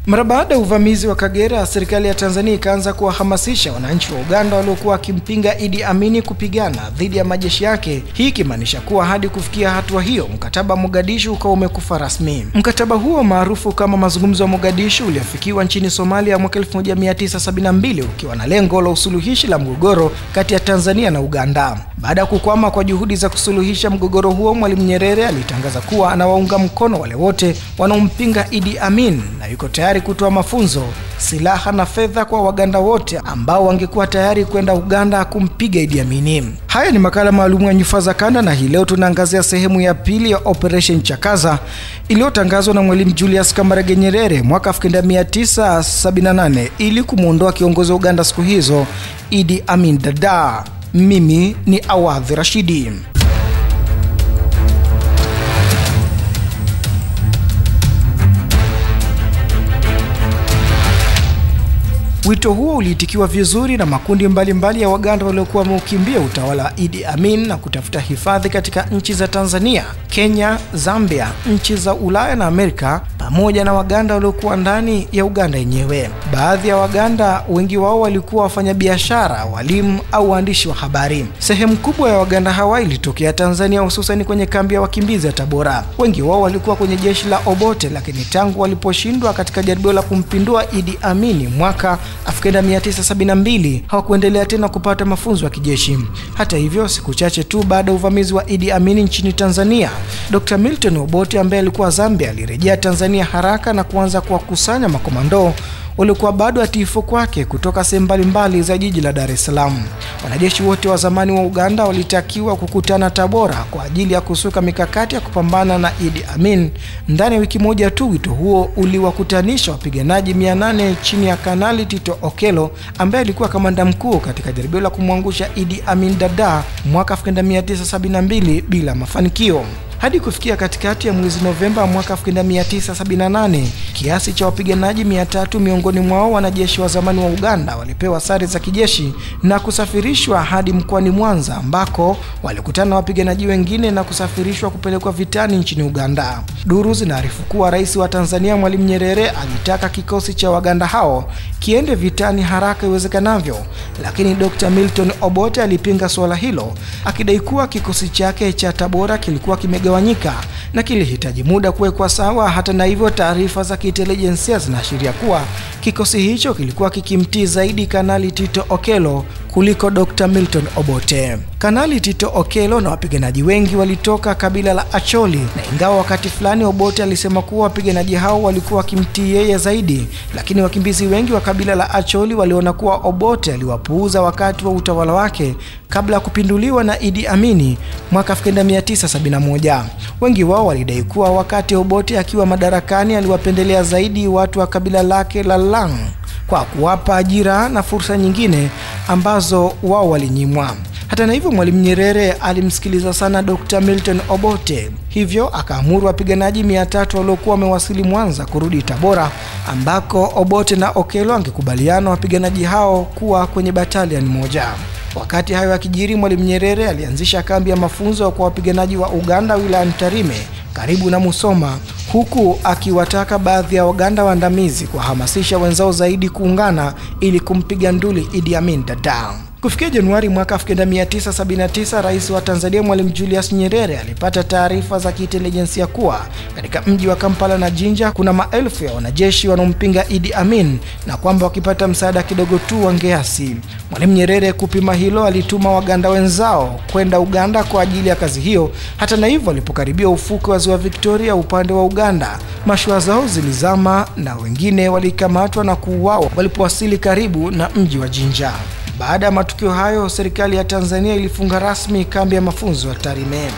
Mara baada ya uvamizi wa Kagera, serikali ya Tanzania ikaanza kuwahamasisha wananchi wa Uganda waliokuwa wakimpinga Idi Amin kupigana dhidi ya majeshi yake. Hii ikimaanisha kuwa hadi kufikia hatua hiyo, mkataba wa Mogadishu ukawa umekufa rasmi. Mkataba huo maarufu kama mazungumzo ya Mogadishu uliafikiwa nchini Somalia mwaka 1972 ukiwa na lengo la usuluhishi la mgogoro kati ya Tanzania na Uganda. Baada ya kukwama kwa juhudi za kusuluhisha mgogoro huo, Mwalimu Nyerere alitangaza kuwa anawaunga mkono wale wote wanaompinga Idi Amin na yuko tayari kutoa mafunzo, silaha na fedha kwa Waganda wote ambao wangekuwa tayari kwenda Uganda kumpiga Idi Amin. Haya ni makala maalum ya Nyufa za Kanda, na hii leo tunaangazia sehemu ya pili ya Operation Chakaza iliyotangazwa na Mwalimu Julius Kambarage Nyerere mwaka 1978 ili kumuondoa kiongozi wa Uganda siku hizo, Idi Amin Dada. Mimi ni Awadhi Rashidi. Wito huo uliitikiwa vizuri na makundi mbalimbali ya Waganda waliokuwa wameukimbia utawala wa Idi Amin na kutafuta hifadhi katika nchi za Tanzania, Kenya, Zambia, nchi za Ulaya na Amerika, pamoja na Waganda waliokuwa ndani ya Uganda yenyewe. Baadhi ya Waganda, wengi wao walikuwa wafanyabiashara, walimu au waandishi wa habari. Sehemu kubwa ya Waganda hawa ilitokea Tanzania, hususan kwenye kambi ya wakimbizi ya Tabora. Wengi wao walikuwa kwenye jeshi la Obote, lakini tangu waliposhindwa katika jaribio la kumpindua Idi Amin mwaka 1972 hawakuendelea tena kupata mafunzo ya kijeshi. Hata hivyo, siku chache tu baada ya uvamizi wa Idi Amin nchini Tanzania, Dr. Milton Obote ambaye alikuwa Zambia alirejea Tanzania haraka na kuanza kuwakusanya makomando walikuwa bado atiifu kwake kutoka sehemu mbalimbali za jiji la Dar es Salaam. Wanajeshi wote wa zamani wa Uganda walitakiwa kukutana Tabora kwa ajili ya kusuka mikakati ya kupambana na Idi Amin. Ndani ya wiki moja tu, wito huo uliwakutanisha wapiganaji 800 chini ya Kanali Tito Okello ambaye alikuwa kamanda mkuu katika jaribio la kumwangusha Idi Amin Dada mwaka 1972 bila mafanikio. Hadi kufikia katikati ya mwezi Novemba mwaka 1978, kiasi cha wapiganaji 300 miongoni mwao wanajeshi wa zamani wa Uganda walipewa sare za kijeshi na kusafirishwa hadi mkoani Mwanza, ambako walikutana na wapiganaji wengine na kusafirishwa kupelekwa vitani nchini Uganda. Duru zinaarifu kuwa Rais wa Tanzania Mwalimu Nyerere alitaka kikosi cha Waganda hao kiende vitani haraka iwezekanavyo, lakini Dr. Milton Obote alipinga swala hilo, akidai kuwa kikosi chake cha Tabora kilikuwa kimegawanyika na kilihitaji muda kuwekwa sawa. Hata na hivyo, taarifa za kiintelijensia zinaashiria kuwa kikosi hicho kilikuwa kikimtii zaidi Kanali Tito Okello kuliko Dr. Milton Obote. Kanali Tito Okello na wapiganaji wengi walitoka kabila la Acholi, na ingawa wakati fulani Obote alisema kuwa wapiganaji hao walikuwa wakimtii yeye zaidi, lakini wakimbizi wengi wa kabila la Acholi waliona kuwa Obote aliwapuuza wakati wa utawala wake kabla ya kupinduliwa na Idi Amin mwaka 1971. Wengi wao walidai kuwa wakati Obote akiwa madarakani aliwapendelea zaidi watu wa kabila lake la Lang kwa kuwapa ajira na fursa nyingine ambazo wao walinyimwa. Hata na hivyo, Mwalimu Nyerere alimsikiliza sana Dr. Milton Obote, hivyo akaamuru wapiganaji 300 waliokuwa wamewasili Mwanza kurudi Tabora, ambako Obote na Okello angekubaliana wapiganaji hao kuwa kwenye batalion moja. Wakati hayo yakijiri, Mwalimu Nyerere alianzisha kambi ya mafunzo kwa wapiganaji wa Uganda wilayani Tarime karibu na Musoma, huku akiwataka baadhi ya Waganda waandamizi kuhamasisha wenzao zaidi kuungana ili kumpiga nduli Idi Amin Dada. Kufikia Januari mwaka 1979, Rais wa Tanzania Mwalimu Julius Nyerere alipata taarifa za kiintelijensia kuwa katika mji wa Kampala na Jinja kuna maelfu ya wanajeshi wanaompinga Idi Amin na kwamba wakipata msaada kidogo tu wangeasi. Mwalimu Nyerere kupima hilo alituma Waganda wenzao kwenda Uganda kwa ajili ya kazi hiyo. Hata na hivyo, walipokaribia ufukwe wa Ziwa Victoria upande wa Uganda, mashua zao zilizama na wengine walikamatwa na kuuawa walipowasili karibu na mji wa Jinja. Baada ya matukio hayo, serikali ya Tanzania ilifunga rasmi kambi ya mafunzo ya Tarime.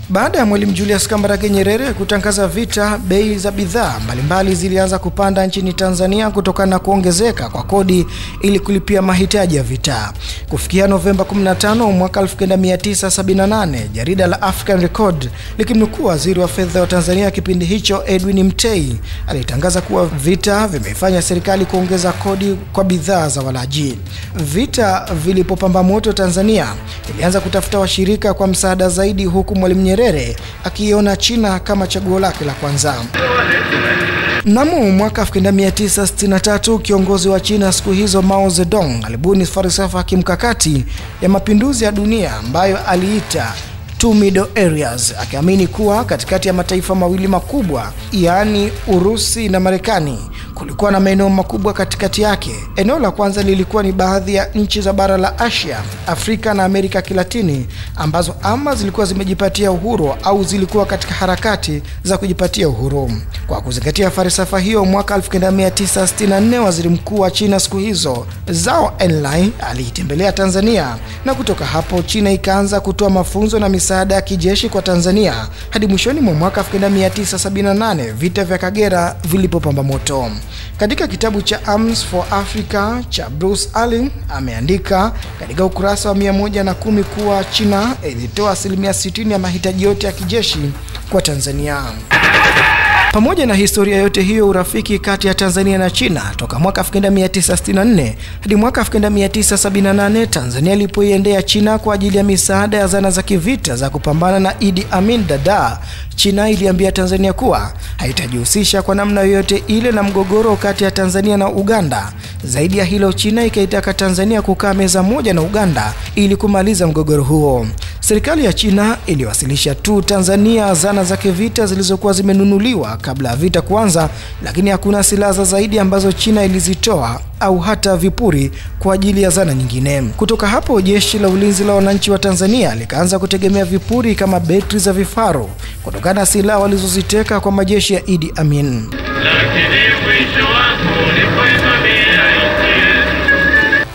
Baada ya Mwalimu Julius Kambarage Nyerere kutangaza vita, bei za bidhaa mbalimbali zilianza kupanda nchini Tanzania kutokana na kuongezeka kwa kodi ili kulipia mahitaji ya vita. Kufikia Novemba 15 mwaka 1978, jarida la African Record likimnukuu waziri wa fedha wa Tanzania kipindi hicho Edwin Mtei alitangaza kuwa vita vimeifanya serikali kuongeza kodi kwa bidhaa za walaji. Vita vilipopamba moto, Tanzania ilianza kutafuta washirika kwa msaada zaidi, huku Mwalimu Nyerere akiona China kama chaguo lake la kwanza. Mnamo mwaka 1963 kiongozi wa China siku hizo Mao Zedong alibuni falsafa ya kimkakati ya mapinduzi ya dunia ambayo aliita Two Middle Areas, akiamini kuwa katikati ya mataifa mawili makubwa, yaani Urusi na Marekani, kulikuwa na maeneo makubwa katikati yake. Eneo la kwanza lilikuwa ni baadhi ya nchi za bara la Asia, Afrika na Amerika Kilatini ambazo ama zilikuwa zimejipatia uhuru au zilikuwa katika harakati za kujipatia uhuru. Kwa kuzingatia falsafa hiyo, mwaka 1964 waziri mkuu wa China siku hizo Zhou Enlai alitembelea Tanzania, na kutoka hapo China ikaanza kutoa mafunzo na misaada ya kijeshi kwa Tanzania hadi mwishoni mwa mwaka 1978 vita vya Kagera vilipopamba moto. Katika kitabu cha Arms for Africa cha Bruce Allen ameandika katika ukurasa wa 110 kuwa China ilitoa 60% ya mahitaji yote ya kijeshi kwa Tanzania. Pamoja na historia yote hiyo, urafiki kati ya Tanzania na China toka mwaka 1964 hadi mwaka 1978 Tanzania ilipoiendea China kwa ajili ya misaada ya zana za kivita za kupambana na Idi Amin Dada, China iliambia Tanzania kuwa haitajihusisha kwa namna yoyote ile na mgogoro kati ya Tanzania na Uganda. Zaidi ya hilo, China ikaitaka Tanzania kukaa meza moja na Uganda ili kumaliza mgogoro huo. Serikali ya China iliwasilisha tu Tanzania zana za kivita zilizokuwa zimenunuliwa kabla ya vita kuanza, lakini hakuna silaha zaidi ambazo China ilizitoa au hata vipuri kwa ajili ya zana nyingine. Kutoka hapo jeshi la ulinzi la wananchi wa Tanzania likaanza kutegemea vipuri kama betri za vifaru kutokana na silaha walizoziteka kwa majeshi ya Idi Amin.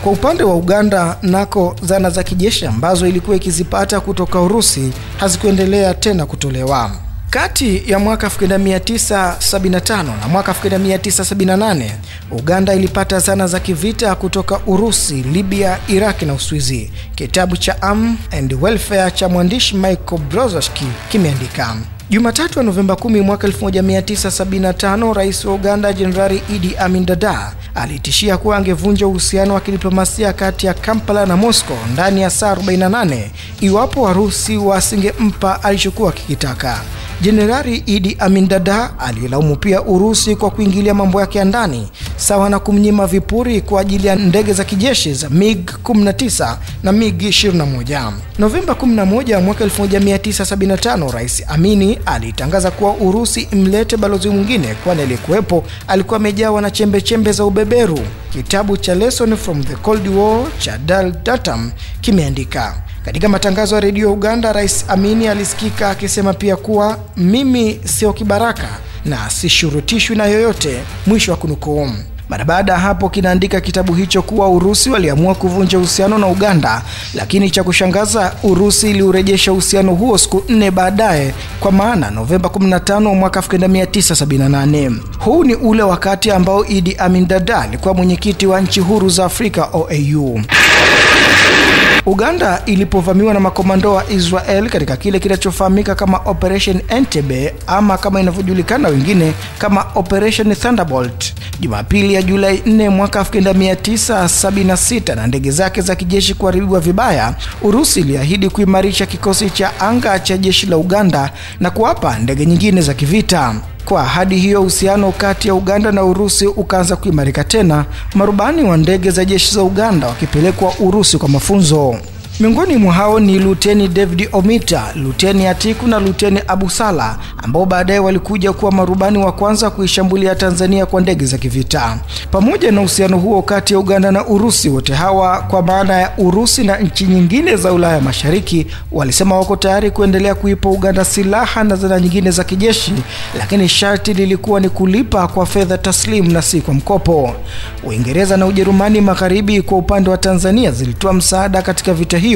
Kwa upande wa Uganda nako, zana za kijeshi ambazo ilikuwa ikizipata kutoka Urusi hazikuendelea tena kutolewa. Kati ya mwaka 1975 na mwaka 1978, Uganda ilipata zana za kivita kutoka Urusi, Libya, Iraq na Uswizi. Kitabu cha Arms and Welfare cha mwandishi Michael Brzezinski kimeandika, Jumatatu wa Novemba 10 mwaka 1975, Rais wa Uganda Jenerali Idi Amin Dada alitishia kuwa angevunja uhusiano wa kidiplomasia kati ya Kampala na Moscow ndani ya saa 48 iwapo Warusi wasingempa alichokuwa kikitaka. Jenerali Idi Amin Dada alilaumu pia Urusi kwa kuingilia mambo yake ya ndani, sawa na kumnyima vipuri kwa ajili ya ndege za kijeshi za MiG-19 na MiG-21. Novemba 11 mwaka 1975, Rais Amini alitangaza kuwa Urusi imlete balozi mwingine, kwani aliyekuwepo alikuwa amejawa na chembe za ubeberu. Kitabu cha Lesson from the Cold War cha Dal Datam kimeandika, katika matangazo ya redio Uganda, Rais Amini alisikika akisema pia kuwa mimi sio kibaraka na sishurutishwi na yoyote, mwisho wa kunukuu. Baada ya hapo kinaandika kitabu hicho kuwa Urusi waliamua kuvunja uhusiano na Uganda, lakini cha kushangaza Urusi iliurejesha uhusiano huo siku 4 baadaye, kwa maana Novemba 15 mwaka 1978. Huu ni ule wakati ambao Idi Amin Dada alikuwa mwenyekiti wa nchi huru za Afrika OAU. Uganda ilipovamiwa na makomando wa Israel katika kile kinachofahamika kama Operation Entebbe ama kama inavyojulikana wengine kama Operation Thunderbolt, Jumapili ya Julai 4 mwaka 1976, na ndege zake za kijeshi kuharibiwa vibaya, Urusi iliahidi kuimarisha kikosi cha anga cha jeshi la Uganda na kuwapa ndege nyingine za kivita. Kwa ahadi hiyo, uhusiano kati ya Uganda na Urusi ukaanza kuimarika tena, marubani wa ndege za jeshi za Uganda wakipelekwa Urusi kwa mafunzo. Miongoni mwa hao ni Luteni David Omita, Luteni Atiku na Luteni Abu Sala, ambao baadaye walikuja kuwa marubani wa kwanza kuishambulia Tanzania kwa ndege za kivita. Pamoja na uhusiano huo kati ya Uganda na Urusi, wote hawa kwa maana ya Urusi na nchi nyingine za Ulaya Mashariki walisema wako tayari kuendelea kuipa Uganda silaha na zana nyingine za kijeshi, lakini sharti lilikuwa ni kulipa kwa fedha taslimu na si kwa mkopo. Uingereza na Ujerumani Magharibi kwa upande wa Tanzania zilitoa msaada katika vita hiyo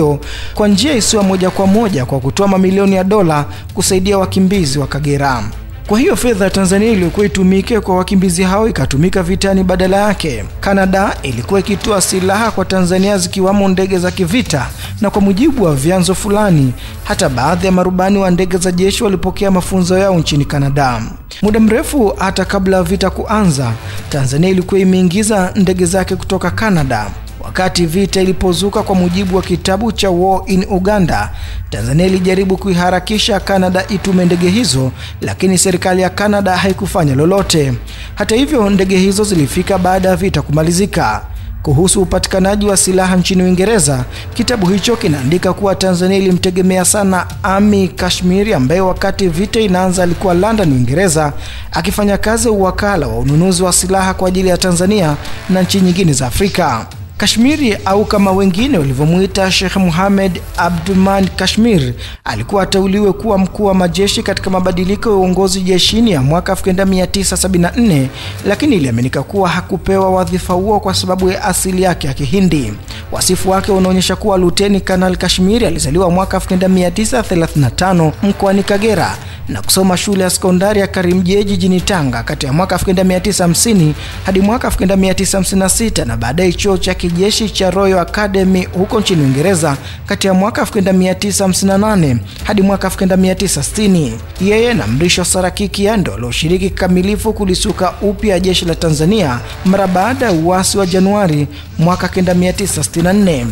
kwa njia isiyo moja kwa moja kwa kutoa mamilioni ya dola kusaidia wakimbizi wa Kagera. Kwa hiyo fedha ya Tanzania iliyokuwa itumike kwa wakimbizi hao ikatumika vitani badala yake. Canada ilikuwa ikitoa silaha kwa Tanzania zikiwamo ndege za kivita, na kwa mujibu wa vyanzo fulani hata baadhi ya marubani wa ndege za jeshi walipokea mafunzo yao nchini Canada. Muda mrefu hata kabla vita kuanza, Tanzania ilikuwa imeingiza ndege zake kutoka Canada. Wakati vita ilipozuka, kwa mujibu wa kitabu cha War in Uganda, Tanzania ilijaribu kuiharakisha Canada itume ndege hizo, lakini serikali ya Canada haikufanya lolote. Hata hivyo, ndege hizo zilifika baada ya vita kumalizika. Kuhusu upatikanaji wa silaha nchini Uingereza, kitabu hicho kinaandika kuwa Tanzania ilimtegemea sana Ami Kashmiri, ambaye wakati vita inaanza alikuwa London, Uingereza, akifanya kazi uwakala wa ununuzi wa silaha kwa ajili ya Tanzania na nchi nyingine za Afrika. Kashmiri, au kama wengine walivyomuita Sheikh Mohamed Abdulman Kashmir, alikuwa ateuliwe kuwa mkuu wa majeshi katika mabadiliko ya uongozi jeshini ya mwaka 1974, lakini iliaminika kuwa hakupewa wadhifa huo kwa sababu ya asili yake ya Kihindi. Wasifu wake unaonyesha kuwa Luteni Kanali Kashmiri alizaliwa mwaka 1935 mkoani Kagera na kusoma shule ya sekondari ya Karimjee jijini Tanga kati ya mwaka 1950 hadi mwaka 1956, na baadaye chuo cha kijeshi cha Royal Academy huko nchini Uingereza kati ya mwaka 1958 hadi mwaka 1960. Yeye na Mrisho Sarakikia ndio walioshiriki kikamilifu kulisuka upya jeshi la Tanzania mara baada ya uasi wa Januari mwaka 1964.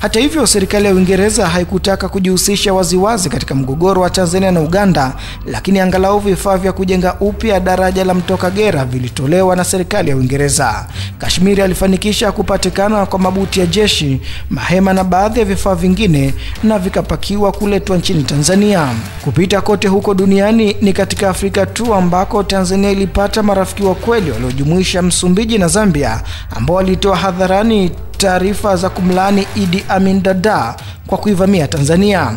Hata hivyo, serikali ya Uingereza haikutaka kujihusisha waziwazi katika mgogoro wa Tanzania na Uganda, lakini angalau vifaa vya kujenga upya daraja la Mto Kagera vilitolewa na serikali ya Uingereza. Kashmiri alifanikisha kupatikana kwa mabuti ya jeshi, mahema na baadhi ya vifaa vingine, na vikapakiwa kuletwa nchini Tanzania. Kupita kote huko duniani, ni katika Afrika tu ambako Tanzania ilipata marafiki wa kweli waliojumuisha Msumbiji na Zambia, ambao walitoa hadharani taarifa za kumlaani Idi Amin Dada kwa kuivamia Tanzania.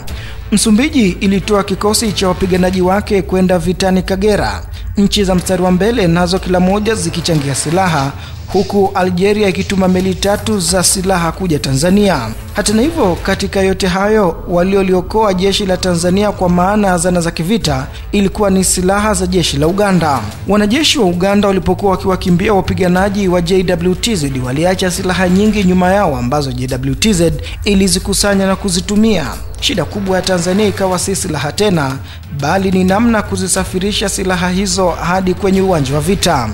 Msumbiji ilitoa kikosi cha wapiganaji wake kwenda vitani Kagera, nchi za mstari wa mbele nazo kila moja zikichangia silaha, huku Algeria ikituma meli 3 za silaha kuja Tanzania. Hata hivyo, katika yote hayo, walioliokoa jeshi la Tanzania kwa maana zana za kivita ilikuwa ni silaha za jeshi la Uganda. Wanajeshi wa Uganda walipokuwa wakiwakimbia wapiganaji wa JWTZ waliacha silaha nyingi nyuma yao ambazo JWTZ ilizikusanya na kuzitumia. Shida kubwa ya Tanzania ikawa si silaha tena, bali ni namna kuzisafirisha silaha hizo hadi kwenye uwanja wa vita.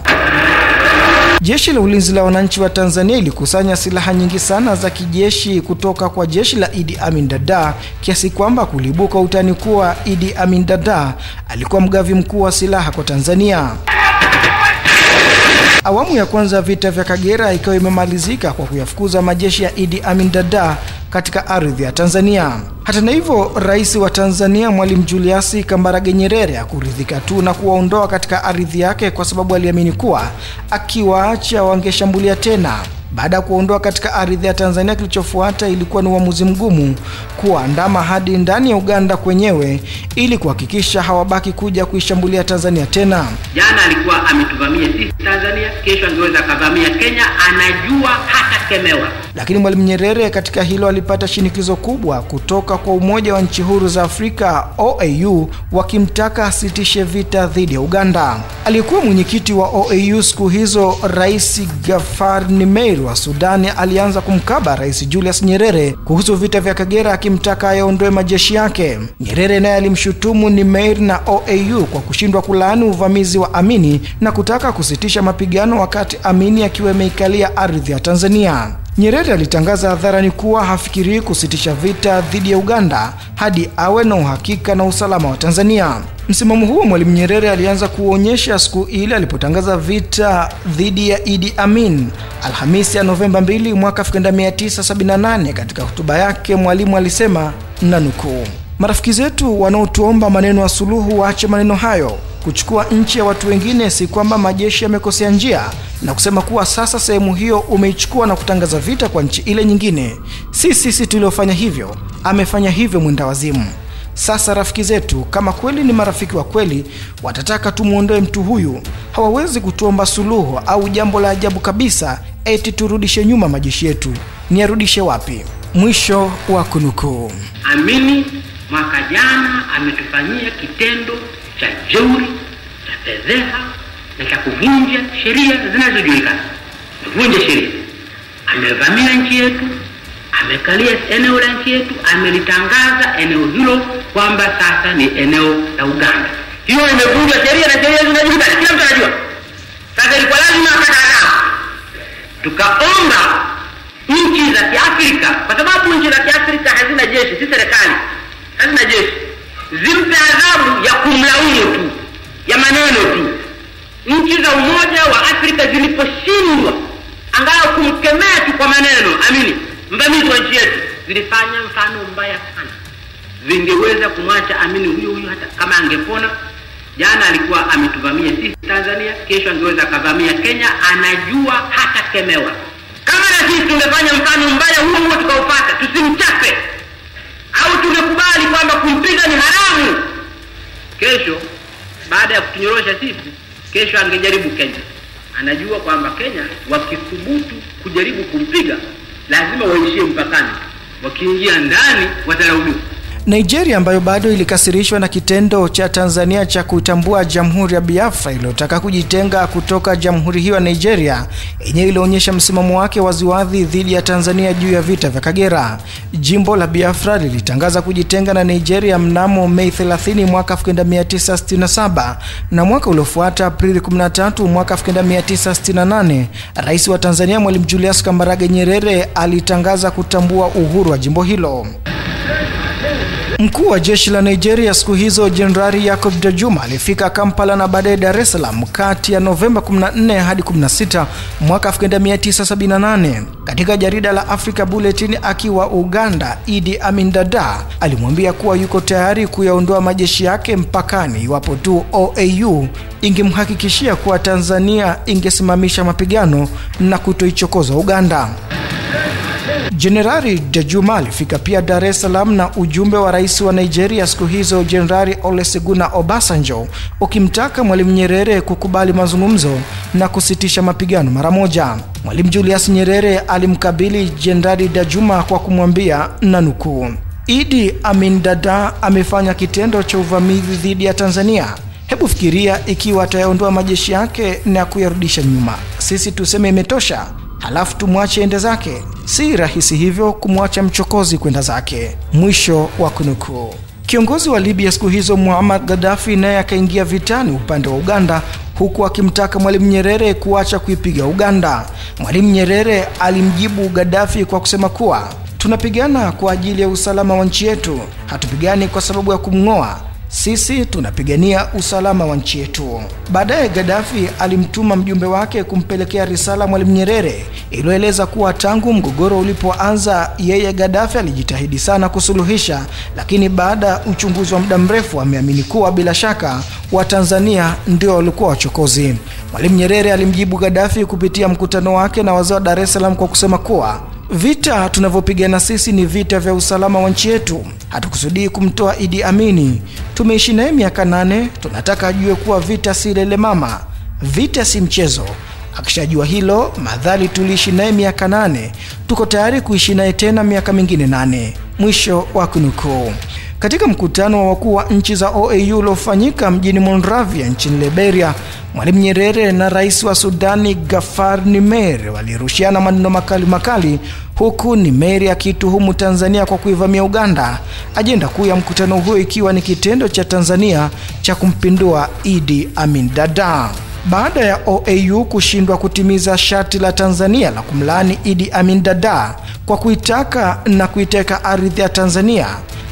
Jeshi la Ulinzi la Wananchi wa Tanzania ilikusanya silaha nyingi sana za kijeshi kutoka kwa jeshi la Idi Amin Dada, kiasi kwamba kulibuka utani kuwa Idi Amin Dada alikuwa mgavi mkuu wa silaha kwa Tanzania. Awamu ya kwanza ya vita vya Kagera ikawa imemalizika kwa kuyafukuza majeshi ya Idi Amin Dada katika ardhi ya Tanzania. Hata hivyo, Rais wa Tanzania Mwalimu Julius Kambarage Nyerere hakuridhika tu na kuwaondoa katika ardhi yake, kwa sababu aliamini kuwa akiwaacha wangeshambulia tena. Baada ya kuondoa katika ardhi ya Tanzania, kilichofuata ilikuwa ni uamuzi mgumu kuandama hadi ndani ya Uganda kwenyewe ili kuhakikisha hawabaki kuja kuishambulia Tanzania tena. Jana alikuwa ametuvamia sisi Tanzania, kesho angeweza kavamia Kenya, anajua hata kemewa. Lakini Mwalimu Nyerere katika hilo alipata shinikizo kubwa kutoka kwa Umoja wa Nchi Huru za Afrika OAU, wakimtaka asitishe vita dhidi ya Uganda. Aliyekuwa mwenyekiti wa OAU siku hizo, Rais Gafar Nimeir wa Sudani, alianza kumkaba Rais Julius Nyerere kuhusu vita vya Kagera, akimtaka aondoe majeshi yake. Nyerere naye alimshutumu Nimeir na OAU kwa kushindwa kulaani uvamizi wa Amini na kutaka kusitisha mapigano wakati Amini akiwa ameikalia ardhi ya Tanzania. Nyerere alitangaza hadharani kuwa hafikirii kusitisha vita dhidi ya Uganda hadi awe na uhakika na usalama wa Tanzania. Msimamo huo Mwalimu Nyerere alianza kuonyesha siku ile alipotangaza vita dhidi ya Idi Amin Alhamisi ya Novemba 2 mwaka 1978. Katika hotuba yake, Mwalimu alisema, nanukuu, "Marafiki zetu wanaotuomba maneno ya suluhu waache maneno hayo. Kuchukua nchi ya watu wengine si kwamba majeshi yamekosea njia na kusema kuwa sasa sehemu hiyo umeichukua na kutangaza vita kwa nchi ile nyingine. Si sisi tuliofanya hivyo, amefanya hivyo mwenda wazimu. Sasa rafiki zetu, kama kweli ni marafiki wa kweli, watataka tumuondoe mtu huyu. Hawawezi kutuomba suluhu au jambo la ajabu kabisa eti turudishe nyuma majeshi yetu. Ni arudishe wapi?" Mwisho wa kunukuu. Amini mwaka jana ametufanyia kitendo cha jeuri, cha fedheha na cha kuvunja sheria zinazojulikana. Kuvunja sheria. Amevamia nchi yetu, amekalia eneo la nchi yetu, amelitangaza eneo hilo kwamba sasa ni eneo la Uganda. Hiyo imevunja sheria na sheria zinajulikana, kila mtu anajua. Sasa ilikuwa lazima akataana. Tukaomba nchi za Kiafrika, kwa sababu nchi za Kiafrika hazina jeshi, si serikali hazina jeshi, zimpe adhabu ya kumlaumu tu, ya maneno tu. Nchi za Umoja wa Afrika ziliposhindwa angalau kumkemea tu kwa maneno, amini, mvamizi wa nchi yetu, zilifanya mfano mbaya sana. Zingeweza kumwacha amini huyu hata kama angepona. Jana alikuwa ametuvamia sisi Tanzania, kesho angeweza kavamia Kenya, anajua hata kemewa. Kama na sisi tungefanya mfano mbaya huo tukaupata, tusimchape au tungekubali kwamba kumpiga ni haramu, kesho baada ya kutunyorosha sisi, kesho angejaribu Kenya. Anajua kwamba Kenya wakithubutu kujaribu kumpiga lazima waishie mpakani, wakiingia ndani watalaumiwa. Nigeria ambayo bado ilikasirishwa na kitendo cha Tanzania cha kutambua Jamhuri ya Biafra iliyotaka kujitenga kutoka jamhuri hiyo ya Nigeria, yenyewe ilionyesha msimamo wake waziwazi dhidi ya Tanzania juu ya vita vya Kagera. Jimbo la Biafra lilitangaza kujitenga na Nigeria mnamo Mei 30 mwaka 1967, na mwaka uliofuata Aprili 13 mwaka 1968, Rais wa Tanzania Mwalimu Julius Kambarage Nyerere alitangaza kutambua uhuru wa jimbo hilo. Mkuu wa jeshi la Nigeria siku hizo Jenerali Yakubu Dajuma alifika Kampala na baadaye Dar es Salaam kati ya Novemba 14 hadi 16 mwaka 1978. Katika jarida la Africa Bulletin akiwa Uganda, Idi Amin Dada alimwambia kuwa yuko tayari kuyaondoa majeshi yake mpakani iwapo tu OAU ingemhakikishia kuwa Tanzania ingesimamisha mapigano na kutoichokoza Uganda. Jenerali Dajuma alifika pia Dar es Salaam na ujumbe wa rais wa Nigeria siku hizo Jenerali Olusegun Obasanjo ukimtaka Mwalimu Nyerere kukubali mazungumzo na kusitisha mapigano mara moja. Mwalimu Julius Nyerere alimkabili Jenerali Dajuma kwa kumwambia, na nukuu, Idi Amin Dada amefanya kitendo cha uvamizi dhidi ya Tanzania. Hebu fikiria ikiwa ataondoa majeshi yake na kuyarudisha nyuma. Sisi tuseme imetosha, halafu tumwache ende zake. Si rahisi hivyo kumwacha mchokozi kwenda zake. Mwisho wa kunukuu. Kiongozi wa Libya siku hizo Muammar Gaddafi naye akaingia vitani upande wa Uganda, huku akimtaka Mwalimu Nyerere kuacha kuipiga Uganda. Mwalimu Nyerere alimjibu Gaddafi kwa kusema kuwa tunapigana kwa ajili ya usalama wa nchi yetu, hatupigani kwa sababu ya kumngoa. Sisi tunapigania usalama wa nchi yetu. Baadaye Gaddafi alimtuma mjumbe wake kumpelekea risala Mwalimu Nyerere iliyoeleza kuwa tangu mgogoro ulipoanza yeye Gaddafi alijitahidi sana kusuluhisha, lakini baada ya uchunguzi wa muda mrefu ameamini kuwa bila shaka wa Tanzania ndio walikuwa wachokozi. Mwalimu Nyerere alimjibu Gaddafi kupitia mkutano wake na wazee wa Dar es Salaam kwa kusema kuwa vita tunavyopigana sisi ni vita vya usalama wa nchi yetu. Hatukusudii kumtoa Idi Amini. Tumeishi naye miaka 8, tunataka ajue kuwa vita si lele mama. Vita si mchezo. Akishajua hilo, madhali tuliishi naye miaka 8, tuko tayari kuishi naye tena miaka mingine 8. Mwisho wa kunukuu. Katika mkutano wa wakuu wa nchi za OAU uliofanyika mjini Monrovia nchini Liberia, Mwalimu Nyerere na rais wa Sudani Gafar Nimeri walirushiana maneno makali, huku Nimeri akituhumu Tanzania kwa kuivamia Uganda, ajenda kuu ya mkutano huo ikiwa ni kitendo cha Tanzania cha kumpindua Idi Amin Dada. Baada ya OAU kushindwa kutimiza sharti la Tanzania la kumlaani Idi Amin Dada kwa kuitaka na kuiteka ardhi ya Tanzania,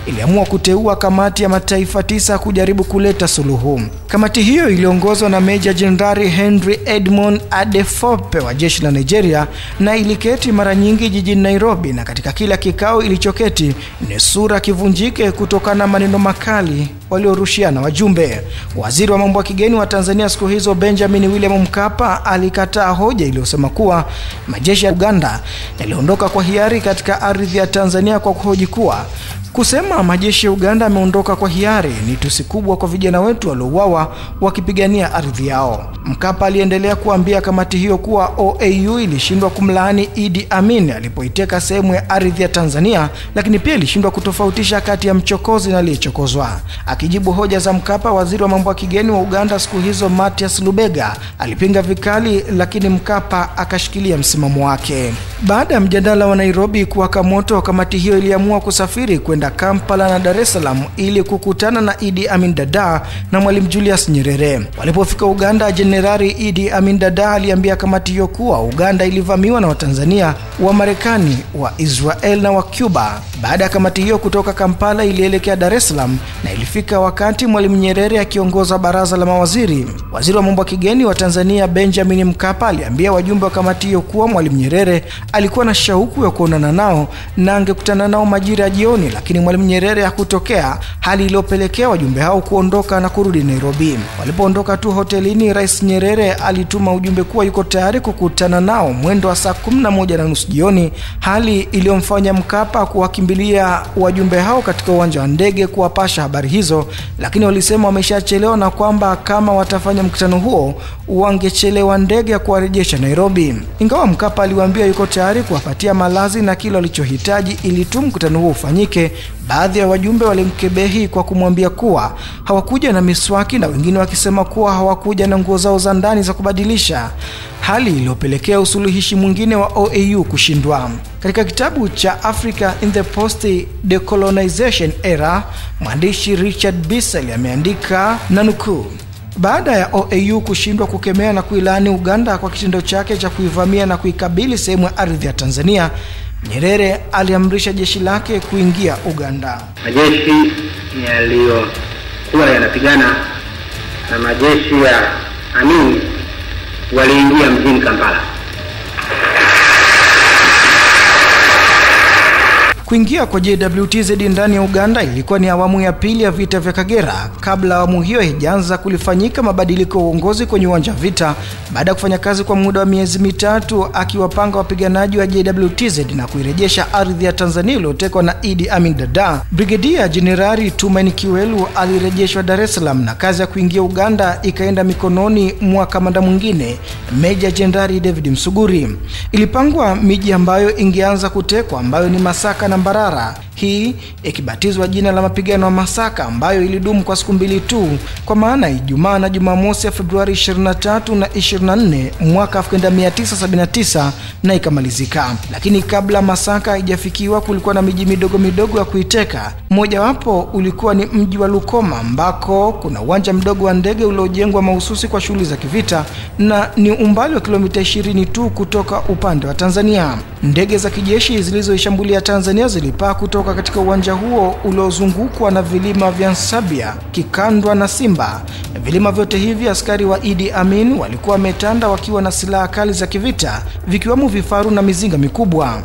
iliamua kuteua kamati ya mataifa 9 kujaribu kuleta suluhu. Kamati hiyo iliongozwa na Meja Jenerali Henry Edmond Adefope wa jeshi la Nigeria na iliketi mara nyingi jijini Nairobi, na katika kila kikao ilichoketi ni sura kivunjike kutokana na maneno makali waliorushiana wajumbe. Waziri wa mambo ya kigeni wa Tanzania siku hizo Benjamin William Mkapa alikataa hoja iliyosema kuwa majeshi ya Uganda yaliondoka kwa hiari katika ardhi ya Tanzania kwa kuhoji kuwa kusema majeshi ya Uganda yameondoka kwa hiari ni tusi kubwa kwa vijana wetu waliouawa wakipigania ardhi yao. Mkapa aliendelea kuambia kamati hiyo kuwa OAU ilishindwa kumlaani Idi Amin alipoiteka sehemu ya ardhi ya Tanzania, lakini pia ilishindwa kutofautisha kati ya mchokozi na aliyechokozwa. Akijibu hoja za Mkapa, waziri wa mambo ya kigeni wa Uganda siku hizo Mathias Lubega alipinga vikali, lakini Mkapa akashikilia msimamo wake. Baada ya mjadala wa Nairobi kuwaka moto, kamati hiyo iliamua kusafiri kwenda kwenda Kampala na Dar es Salaam ili kukutana na Idi Amin Dada na Mwalimu Julius Nyerere. Walipofika Uganda, Jenerali Idi Amin Dada aliambia kamati hiyo kuwa Uganda ilivamiwa na Watanzania, wa Marekani, wa Israel na wa Cuba. Baada ya kamati hiyo kutoka Kampala ilielekea Dar es Salaam na ilifika wakati Mwalimu Nyerere akiongoza baraza la mawaziri. Waziri wa mambo ya kigeni wa Tanzania Benjamin Mkapa aliambia wajumbe wa kamati hiyo kuwa Mwalimu Nyerere alikuwa na shauku ya kuonana nao na angekutana nao majira ya jioni, lakini Mwalimu Nyerere hakutokea, hali iliyopelekea wajumbe hao kuondoka na kurudi Nairobi. Walipoondoka tu hotelini, Rais Nyerere alituma ujumbe kuwa yuko tayari kukutana nao mwendo wa saa 11:30 jioni, hali iliyomfanya Mkapa kuwakimbilia wajumbe hao katika uwanja wa ndege kuwapasha habari hizo, lakini walisema wameshachelewa na kwamba kama watafanya mkutano huo wangechelewa ndege ya kuwarejesha Nairobi. Ingawa Mkapa aliwaambia yuko tayari kuwapatia malazi na kile walichohitaji ili tu mkutano huo ufanyike, baadhi ya wajumbe walimkebehi kwa kumwambia kuwa hawakuja na miswaki na wengine wakisema kuwa hawakuja na nguo zao za ndani za kubadilisha, hali iliyopelekea usuluhishi mwingine wa OAU kushindwa. Katika kitabu cha Africa in the Post-Decolonization Era, mwandishi Richard Bissell ameandika na nukuu: baada ya OAU kushindwa kukemea na kuilani Uganda kwa kitendo chake cha kuivamia na kuikabili sehemu ya ardhi ya Tanzania, Nyerere aliamrisha jeshi lake kuingia Uganda. Majeshi yaliyokuwa yanapigana na majeshi ya Amin waliingia mjini Kampala. Kuingia kwa JWTZ ndani ya Uganda ilikuwa ni awamu ya pili ya vita vya Kagera. Kabla awamu hiyo haijaanza, kulifanyika mabadiliko ya uongozi kwenye uwanja vita baada ya kufanya kazi kwa muda wa miezi mitatu akiwapanga wapiganaji wa JWTZ na kuirejesha ardhi ya Tanzania iliyotekwa na Idi Amin Dada. Brigedia Jenerali Tumaini Kiwelu alirejeshwa Dar es Salaam na kazi ya kuingia Uganda ikaenda mikononi mwa kamanda mwingine, Meja Jenerali David Msuguri. Ilipangwa miji ambayo ingeanza kutekwa ambayo ni Masaka na Mbarara, hii ikibatizwa jina la mapigano ya Masaka ambayo ilidumu kwa siku mbili tu, kwa maana Ijumaa na Jumamosi ya Februari 23 na 24 mwaka 1979 na ikamalizika. Lakini kabla Masaka haijafikiwa kulikuwa na miji midogo midogo ya kuiteka. Mmoja wapo ulikuwa ni mji wa Lukoma ambako kuna uwanja mdogo wa ndege uliojengwa mahususi kwa shughuli za kivita na ni umbali wa kilomita 20 tu kutoka upande wa Tanzania. Ndege za kijeshi zilizoishambulia Tanzania zilipaa kutoka katika uwanja huo uliozungukwa na vilima vya Nsabia, Kikandwa na Simba. Vilima vyote hivi askari wa Idi Amin walikuwa wametanda wakiwa na silaha kali za kivita, vikiwemo vifaru na mizinga mikubwa.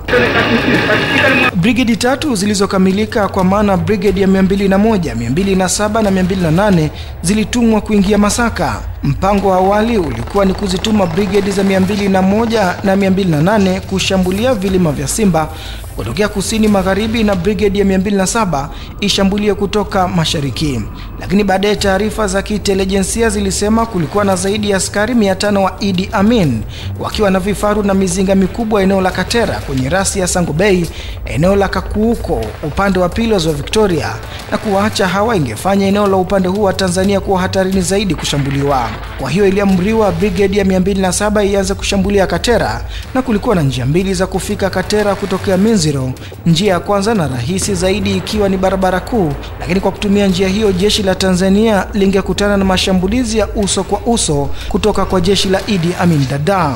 Brigedi tatu zilizokamilika kwa maana brigedi ya 201, 207 na 208 zilitumwa kuingia Masaka. Mpango wa awali ulikuwa ni kuzituma brigedi za 201 na 208 kushambulia vilima vya Simba kutokea kusini magharibi na brigedi ya 207 ishambulie kutoka mashariki. Lakini baadaye taarifa za kiintelijensia zilisema kulikuwa na zaidi ya askari 500 wa Idi Amin wakiwa na vifaru na mizinga mikubwa eneo la Katera kwenye rasi ya Sango Bay, eneo la Kakuuko upande wa pili wa Ziwa Victoria, na kuacha hawa ingefanya eneo la upande huu wa Tanzania kuwa hatarini zaidi kushambuliwa. Kwa hiyo iliamriwa brigedi ya 207 ianze kushambulia Katera, na kulikuwa na njia mbili za kufika Katera kutokea Minziro, njia ya kwanza na rahisi zaidi ikiwa ni barabara kuu, lakini kwa kutumia njia hiyo jeshi la Tanzania lingekutana na mashambulizi ya uso kwa uso kutoka kwa jeshi la Idi Amin Dada.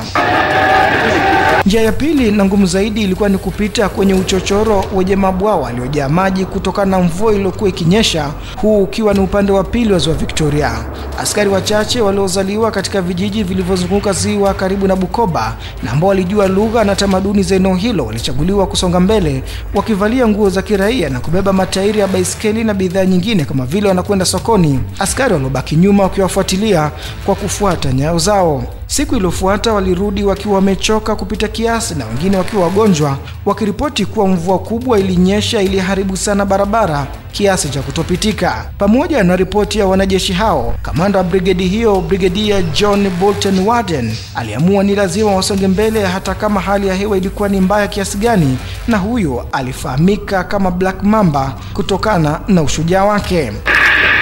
Njia ya pili na ngumu zaidi ilikuwa ni kupita kwenye uchochoro wenye mabwawa aliyojaa maji kutokana na mvua iliyokuwa ikinyesha, huu ukiwa ni upande wa pili wa Ziwa Victoria. Askari wachache waliozaliwa katika vijiji vilivyozunguka ziwa karibu na Bukoba na ambao walijua lugha na tamaduni za eneo hilo walichaguliwa kusonga mbele wakivalia nguo za kiraia na kubeba matairi ya baiskeli na bidhaa nyingine kama vile wanakwenda sokoni. Askari waliobaki nyuma wakiwafuatilia kwa kufuata nyayo zao. Siku iliyofuata walirudi wakiwa wamechoka kupita kiasi na wengine wakiwa wagonjwa, wakiripoti kuwa mvua kubwa ilinyesha iliharibu sana barabara kiasi cha kutopitika. Pamoja na ripoti ya wanajeshi hao, kamanda wa brigedi hiyo, Brigedia John Bolton Warden, aliamua ni lazima wasonge mbele hata kama hali ya hewa ilikuwa ni mbaya kiasi gani, na huyo alifahamika kama Black Mamba kutokana na ushujaa wake.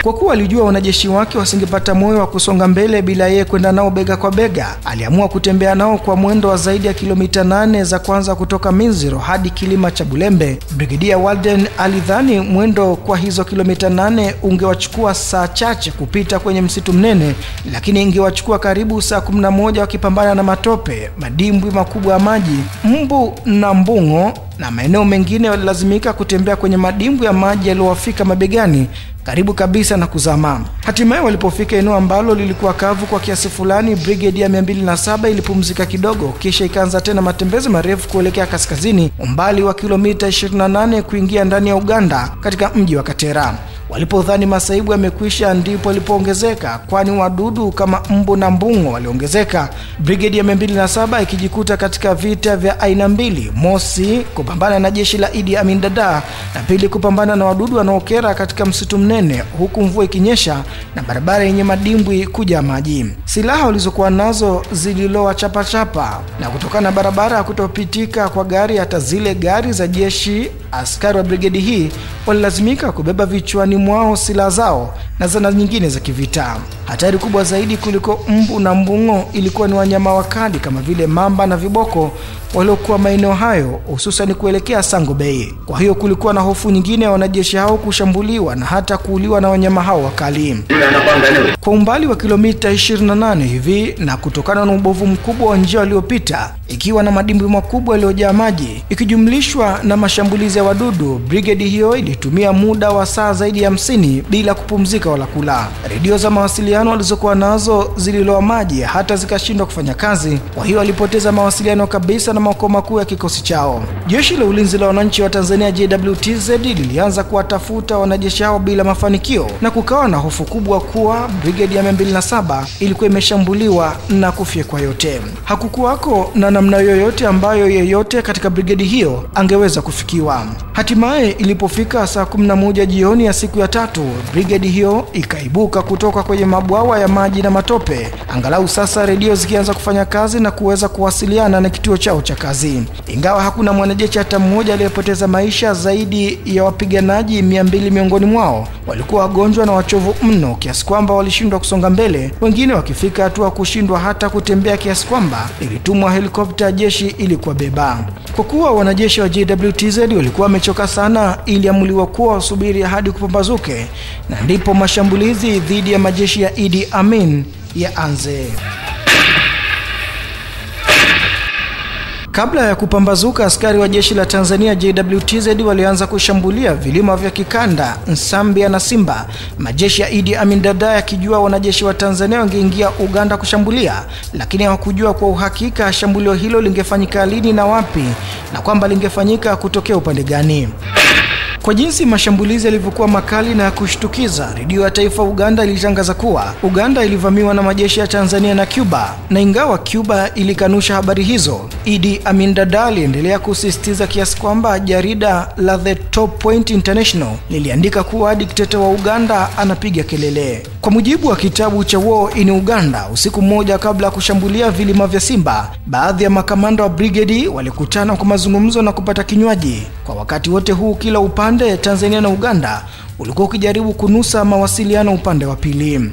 Kwa kuwa alijua wanajeshi wake wasingepata moyo wa kusonga mbele bila yeye kwenda nao bega kwa bega, aliamua kutembea nao kwa mwendo wa zaidi ya kilomita 8 za kwanza kutoka Minziro hadi kilima cha Bulembe. Brigedia Walden alidhani mwendo kwa hizo kilomita 8 ungewachukua saa chache kupita kwenye msitu mnene, lakini ingewachukua karibu saa 11 wakipambana na matope, madimbwi makubwa ya maji, mbu na mbung'o na maeneo mengine. Walilazimika kutembea kwenye madimbwi ya maji yaliyowafika mabegani karibu kabisa na kuzama. Hatimaye walipofika eneo ambalo lilikuwa kavu kwa kiasi fulani, brigade ya 207 ilipumzika kidogo, kisha ikaanza tena matembezi marefu kuelekea kaskazini, umbali wa kilomita 28 kuingia ndani ya Uganda katika mji wa Katera. Walipodhani masaibu yamekwisha, ndipo walipoongezeka, kwani wadudu kama mbu na mbung'o waliongezeka. Brigade ya 207 ikijikuta katika vita vya aina mbili: mosi, kupambana na jeshi la Idi Amin Dada, na pili, kupambana na wadudu wanaokera katika msitu mnene, huku mvua ikinyesha na barabara yenye madimbwi kuja maji. Silaha walizokuwa nazo zililoa chapa na kutokana na barabara kutopitika kwa gari, hata zile gari za jeshi, askari wa brigade hii walilazimika kubeba vichwani mwao silaha zao na zana nyingine za kivita. Hatari kubwa zaidi kuliko mbu na mbung'o ilikuwa ni wanyama wakali kama vile mamba na viboko waliokuwa maeneo hayo, hususan kuelekea Sango Bay. Kwa hiyo kulikuwa na hofu nyingine ya wanajeshi hao kushambuliwa na hata kuuliwa na wanyama hao wakali. Kwa umbali wa kilomita 28 hivi, na kutokana na ubovu mkubwa wa njia waliopita, ikiwa na madimbwi makubwa yaliyojaa maji, ikijumlishwa na mashambulizi ya wadudu, brigade hiyo ilitumia muda wa saa zaidi ya 50 bila kupumzika wala kula. Redio za mawasiliano walizokuwa nazo zililoa maji hata zikashindwa kufanya kazi. Kwa hiyo walipoteza mawasiliano kabisa na makao makuu ya kikosi chao. Jeshi la Ulinzi la Wananchi wa Tanzania JWTZ lilianza kuwatafuta wanajeshi hao bila mafanikio, na kukawa na hofu kubwa kuwa brigade ya 207 ilikuwa imeshambuliwa na kufyekwa yote. Hakukuwako na namna yoyote ambayo yeyote katika brigade hiyo angeweza kufikiwa. Hatimaye ilipofika saa 11 jioni ya siku ya tatu, brigade hiyo ikaibuka kutoka kwenye mabwawa ya maji na matope. Angalau sasa redio zikianza kufanya kazi na kuweza kuwasiliana na kituo chao cha kazi. Ingawa hakuna mwanajeshi hata mmoja aliyepoteza maisha, zaidi ya wapiganaji 200 miongoni mwao walikuwa wagonjwa na wachovu mno kiasi kwamba walishindwa kusonga mbele, wengine wakifika hatua kushindwa hata kutembea kiasi kwamba ilitumwa helikopta ya jeshi ili kuwabeba. Kwa kuwa wanajeshi wa JWTZ walikuwa wamechoka sana, iliamuliwa kuwa wasubiri hadi kupambazuke, na ndipo mashambulizi dhidi ya majeshi ya Idi Amin yaanze. Kabla ya kupambazuka, askari wa jeshi la Tanzania JWTZ walianza kushambulia vilima vya Kikanda, Nsambia na Simba. Majeshi ya Idi Amin Dada yakijua wanajeshi wa Tanzania wangeingia Uganda kushambulia, lakini hawakujua kwa uhakika shambulio hilo lingefanyika lini na wapi, na kwamba lingefanyika kutokea upande gani. Kwa jinsi mashambulizi yalivyokuwa makali na kushtukiza, redio ya taifa Uganda ilitangaza kuwa Uganda ilivamiwa na majeshi ya Tanzania na Cuba, na ingawa Cuba ilikanusha habari hizo, Idi Amin Dada aliendelea kusisitiza kiasi kwamba jarida la The Top Point International liliandika kuwa dikteta wa Uganda anapiga kelele. Kwa mujibu wa kitabu cha War in Uganda, usiku mmoja kabla ya kushambulia vilima vya Simba, baadhi ya makamanda wa brigade walikutana kwa mazungumzo na kupata kinywaji. Kwa wakati wote huu, kila upande, Tanzania na Uganda, ulikuwa ukijaribu kunusa mawasiliano upande wa pili.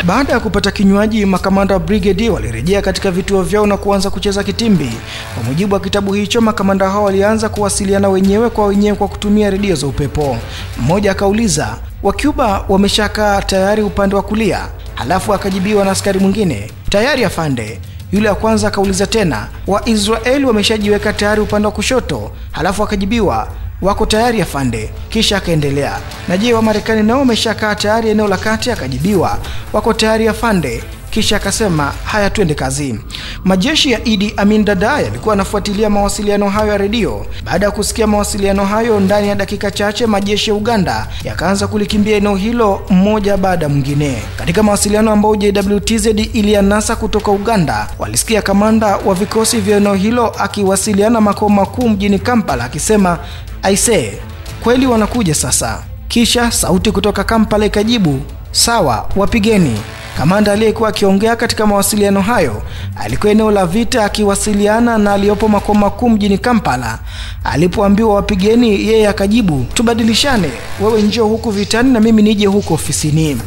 Baada ya kupata kinywaji, makamanda wa brigade walirejea katika vituo vyao na kuanza kucheza kitimbi. Kwa mujibu wa kitabu hicho, makamanda hao walianza kuwasiliana wenyewe kwa wenyewe kwa kutumia redio za upepo. Mmoja akauliza, wa Cuba wameshakaa tayari upande wa kulia? Halafu akajibiwa na askari mwingine, tayari afande. Yule wa kwanza akauliza tena, wa Israeli wameshajiweka tayari upande wa kushoto? Halafu akajibiwa, wako tayari afande. Kisha akaendelea, na je, wa Marekani nao wameshakaa tayari eneo la kati? Akajibiwa, wako tayari afande. Kisha akasema, haya twende kazi. Majeshi ya Idi Amin Dada yalikuwa yanafuatilia mawasiliano hayo ya redio. Baada ya kusikia mawasiliano hayo, ndani ya dakika chache majeshi ya Uganda yakaanza kulikimbia eneo hilo mmoja baada mwingine. Katika mawasiliano ambayo JWTZ ilianasa kutoka Uganda, walisikia kamanda wa vikosi vya eneo hilo akiwasiliana makao makuu mjini Kampala akisema, aise, kweli wanakuja sasa. Kisha sauti kutoka Kampala ikajibu, sawa, wapigeni. Kamanda aliyekuwa akiongea katika mawasiliano hayo alikuwa eneo la vita akiwasiliana na aliyopo makao makuu mjini Kampala. Alipoambiwa wapigeni, yeye akajibu, tubadilishane, wewe njoo huku vitani na mimi nije huko ofisini.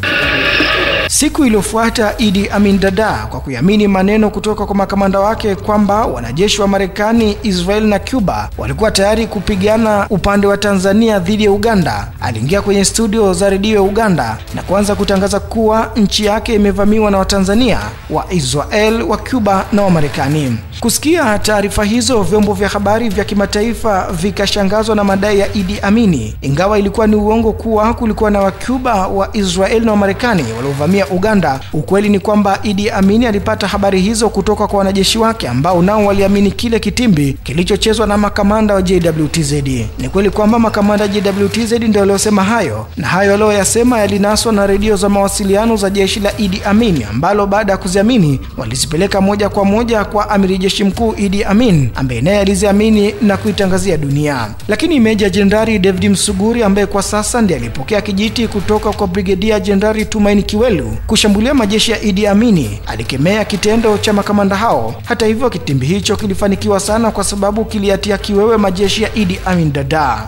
Siku iliyofuata Idi Amin Dada, kwa kuamini maneno kutoka kwa makamanda wake kwamba wanajeshi wa Marekani, Israel na Cuba walikuwa tayari kupigana upande wa Tanzania dhidi ya Uganda, aliingia kwenye studio za redio ya Uganda na kuanza kutangaza kuwa nchi yake imevamiwa na Watanzania, wa Israel, wa Cuba na wa Marekani. Kusikia taarifa hizo, vyombo vya habari vya kimataifa vikashangazwa na madai ya Idi Amin. Ingawa ilikuwa ni uongo kuwa kulikuwa na wa Cuba, wa Israel na wa Marekani waliovamia Uganda, ukweli ni kwamba Idi Amin alipata habari hizo kutoka kwa wanajeshi wake ambao nao waliamini kile kitimbi kilichochezwa na makamanda wa JWTZ. Ni kweli kwamba makamanda JWTZ ndio waliosema hayo, na hayo waliyosema yalinaswa na redio za mawasiliano za jeshi la Idi Amin, ambalo baada ya kuziamini walizipeleka moja kwa moja kwa Amiri Jeshi Mkuu Idi Amin, ambaye naye aliziamini na kuitangazia dunia. Lakini Meja Jenerali David Msuguri, ambaye kwa sasa ndiye alipokea kijiti kutoka kwa Brigadier Jenerali Tumaini Kiwelu kushambulia majeshi ya Idi Amin, alikemea kitendo cha makamanda hao. Hata hivyo, kitimbi hicho kilifanikiwa sana kwa sababu kiliatia kiwewe majeshi ya Idi Amin Dada.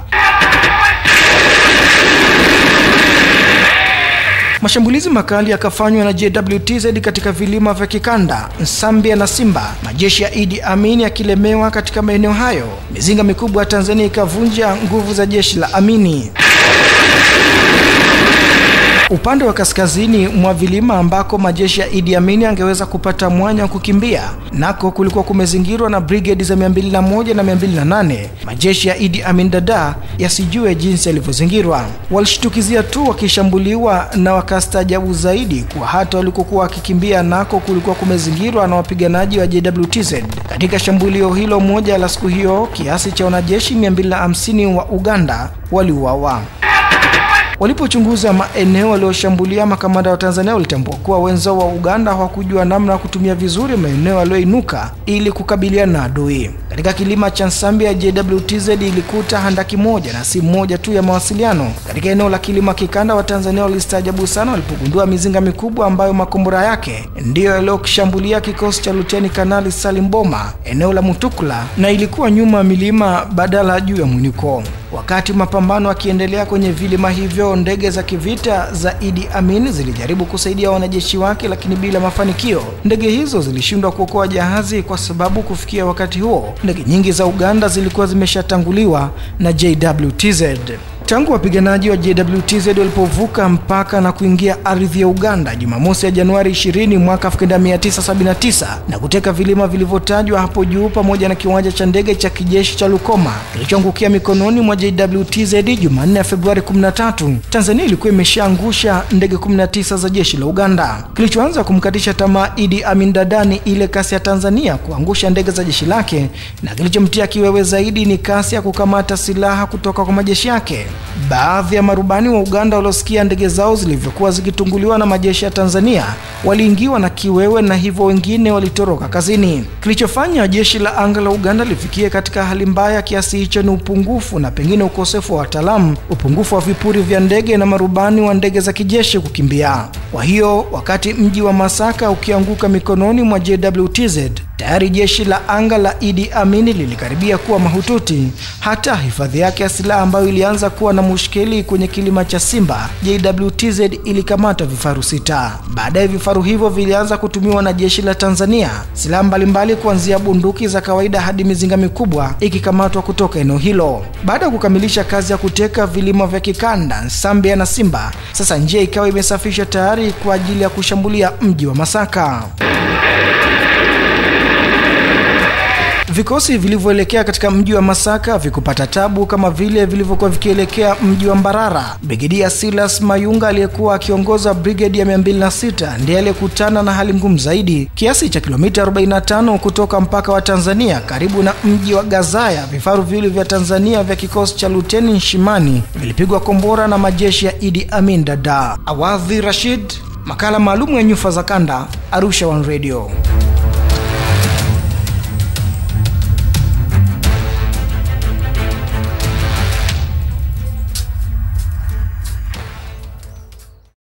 Mashambulizi makali yakafanywa na JWTZ katika vilima vya Kikanda, Nsambia na Simba, majeshi ya Idi Amin yakilemewa katika maeneo hayo. Mizinga mikubwa ya Tanzania ikavunja nguvu za jeshi la Amini. Upande wa kaskazini mwa vilima ambako majeshi ya Idi Amin angeweza kupata mwanya wa kukimbia, nako kulikuwa kumezingirwa na brigade za 201 na 208. Majeshi ya Idi Amin Dada yasijue jinsi yalivyozingirwa. Walishtukizia tu wakishambuliwa na wakastaajabu zaidi kwa hata walikokuwa wakikimbia nako kulikuwa kumezingirwa na wapiganaji wa JWTZ. Katika shambulio hilo moja la siku hiyo, kiasi cha wanajeshi 250 wa Uganda waliuawa. Walipochunguza maeneo walioshambulia, makamanda wa Tanzania walitambua kuwa wenzao wa Uganda hawakujua namna ya kutumia vizuri maeneo yaliyoinuka ili kukabiliana na adui. Katika kilima cha Nsambia, JWTZ ilikuta handaki moja na si moja tu ya mawasiliano. Katika eneo la kilima Kikanda, wa Tanzania walistaajabu sana walipogundua mizinga mikubwa ambayo makombora yake ndiyo yaliyoshambulia kikosi cha Luteni Kanali Salim Boma eneo la Mutukula, na ilikuwa nyuma milima badala juu ya mwinuko. Wakati mapambano yakiendelea kwenye vilima hivyo, ndege za kivita za Idi Amin zilijaribu kusaidia wanajeshi wake, lakini bila mafanikio. Ndege hizo zilishindwa kuokoa jahazi kwa sababu kufikia wakati huo ndege nyingi za Uganda zilikuwa zimeshatanguliwa na JWTZ. Tangu wapiganaji wa JWTZ walipovuka mpaka na kuingia ardhi ya Uganda Jumamosi ya Januari 20 mwaka 1979 na kuteka vilima vilivyotajwa hapo juu pamoja na kiwanja cha ndege cha kijeshi cha Lukoma kilichoangukia mikononi mwa JWTZ Jumanne ya Februari 13, Tanzania ilikuwa imeshaangusha ndege 19 za jeshi la Uganda. Kilichoanza kumkatisha tamaa Idi Amin Dada ni ile kasi ya Tanzania kuangusha ndege za jeshi lake, na kilichomtia kiwewe zaidi ni kasi ya kukamata silaha kutoka kwa majeshi yake. Baadhi ya marubani wa Uganda waliosikia ndege zao zilivyokuwa zikitunguliwa na majeshi ya Tanzania waliingiwa na kiwewe, na hivyo wengine walitoroka kazini. Kilichofanya jeshi la anga la Uganda lifikie katika hali mbaya kiasi hicho ni upungufu na pengine ukosefu wa wataalamu, upungufu wa vipuri vya ndege na marubani wa ndege za kijeshi kukimbia. Kwa hiyo wakati mji wa Masaka ukianguka mikononi mwa JWTZ, tayari jeshi la anga la Idi Amin lilikaribia kuwa mahututi. Hata hifadhi yake ya silaha ambayo ilianza kuwa na mushkeli kwenye kilima cha Simba, JWTZ ilikamata vifaru 6. Baadaye vifaru hivyo vilianza kutumiwa na jeshi la Tanzania. Silaha mbalimbali kuanzia bunduki za kawaida hadi mizinga mikubwa ikikamatwa kutoka eneo hilo. Baada ya kukamilisha kazi ya kuteka vilima vya Kikanda, Nsambia na Simba, sasa njia ikawa imesafishwa tayari kwa ajili ya kushambulia mji wa Masaka. Vikosi vilivyoelekea katika mji wa Masaka vikupata tabu kama vile vilivyokuwa vikielekea mji wa Mbarara. Brigadier Silas Mayunga aliyekuwa akiongoza brigade ya 206 ndiye aliyekutana na hali ngumu zaidi. Kiasi cha kilomita 45 kutoka mpaka wa Tanzania karibu na mji wa Gazaya, vifaru viwili vya Tanzania vya kikosi cha Luteni Nshimani vilipigwa kombora na majeshi ya Idi Amin Dada. Awadhi Rashid, makala maalum ya Nyufa za Kanda, Arusha One Radio.